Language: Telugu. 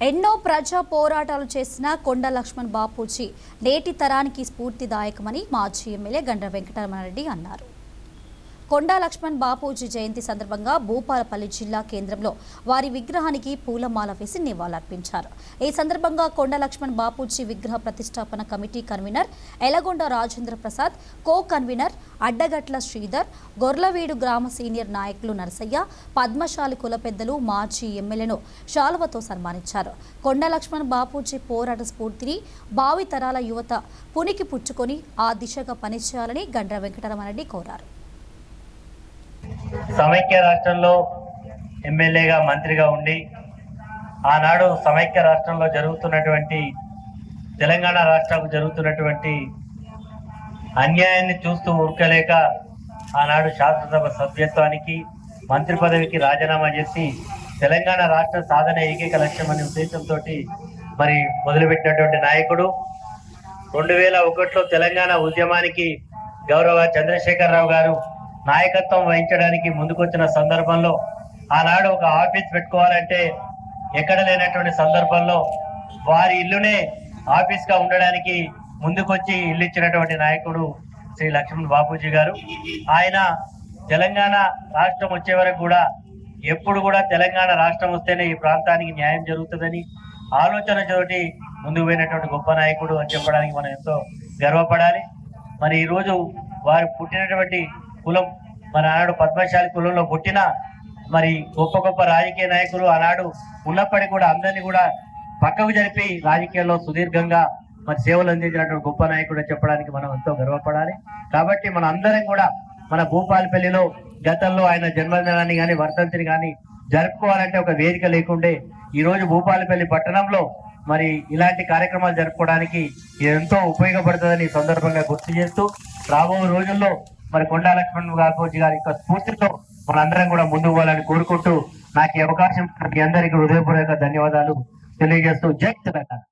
ఎన్నో ప్రజా పోరాటాలు చేసిన కొండ లక్ష్మణ్ బాపూజీ నేటి తరానికి స్ఫూర్తిదాయకమని మాజీ ఎమ్మెల్యే గండ్ర వెంకటరమణారెడ్డి అన్నారు. కొండా లక్ష్మణ్ బాపూజీ జయంతి సందర్భంగా భూపాలపల్లి జిల్లా కేంద్రంలో వారి విగ్రహానికి పూలమాల వేసి నివాళులర్పించారు. ఈ సందర్భంగా కొండా లక్ష్మణ్ బాపూజీ విగ్రహ ప్రతిష్టాపన committee convener Elagonda Rajendra Prasad, co convener Addagatla Sridhar, Gorlaveedu గ్రామ సీనియర్ నాయకులు నరసయ్య, పద్మశాలి కుల పెద్దలు మాజీ ఎమ్మెల్యేను శాలువతో సన్మానించారు. కొండా లక్ష్మణ్ బాపూజీ పోరాట స్ఫూర్తిని భావి తరాల యువత పునికి పుచ్చుకొని ఆ దిశగా పనిచేయాలని గండ్ర వెంకటరమణారెడ్డి కోరారు. సమైక్య రాష్ట్రంలో ఎమ్మెల్యేగా మంత్రిగా ఉండి ఆనాడు సమైక్య రాష్ట్రంలో జరుగుతున్నటువంటి తెలంగాణ రాష్ట్రంకు జరుగుతున్నటువంటి అన్యాయాన్ని చూస్తూ ఊరుకోలేక ఆనాడు శాసనసభ సభ్యత్వానికి మంత్రి పదవికి రాజీనామా చేసి తెలంగాణ రాష్ట్ర సాధన ఏకైక లక్ష్యం అనే ఉద్దేశంతో మరి మొదలుపెట్టినటువంటి నాయకుడు 2001లో తెలంగాణ ఉద్యమానికి గౌరవ చంద్రశేఖరరావు గారు నాయకత్వం వహించడానికి ముందుకొచ్చిన సందర్భంలో ఆనాడు ఒక ఆఫీస్ పెట్టుకోవాలంటే ఎక్కడ లేనటువంటి సందర్భంలో వారి ఇల్లునే ఆఫీస్ గా ఉండడానికి ముందుకొచ్చి ఇల్లు ఇచ్చినటువంటి నాయకుడు శ్రీ లక్ష్మణ్ బాపూజీ గారు. ఆయన తెలంగాణ రాష్ట్రం వచ్చే వరకు కూడా ఎప్పుడు కూడా తెలంగాణ రాష్ట్రం వస్తేనే ఈ ప్రాంతానికి న్యాయం జరుగుతుందని ఆలోచనతోటి ముందుకు పోయినటువంటి గొప్ప నాయకుడు అని చెప్పడానికి మనం ఎంతో గర్వపడాలి. మరి ఈరోజు వారు పుట్టినటువంటి కులం మరి ఆనాడు పద్మశాలి కులంలో పుట్టిన మరి గొప్ప గొప్ప రాజకీయ నాయకులు ఆనాడు ఉన్నప్పటికీ కూడా అందరినీ కూడా పక్కకు జరిపి రాజకీయాల్లో సుదీర్ఘంగా మరి సేవలు అందించినటువంటి గొప్ప నాయకుడు అని చెప్పడానికి మనం ఎంతో గర్వపడాలి. కాబట్టి మన అందరం కూడా మన భూపాలపల్లిలో గతంలో ఆయన జన్మదినాన్ని కానీ వర్ధంతిని కానీ జరుపుకోవాలంటే ఒక వేదిక లేకుండే ఈ రోజు భూపాలపల్లి పట్టణంలో మరి ఇలాంటి కార్యక్రమాలు జరుపుకోవడానికి ఎంతో ఉపయోగపడుతుందని ఈ సందర్భంగా గుర్తు చేస్తూ రాబో రోజుల్లో మరి కొండా లక్ష్మణ్ బాపూజీ గారి యొక్క స్ఫూర్తితో మనందరం కూడా ముందుకు పోవాలని కోరుకుంటూ నాకు ఈ అవకాశం మీ అందరికీ హృదయపూర్వక ధన్యవాదాలు తెలియజేస్తూ జై తెలంగాణ.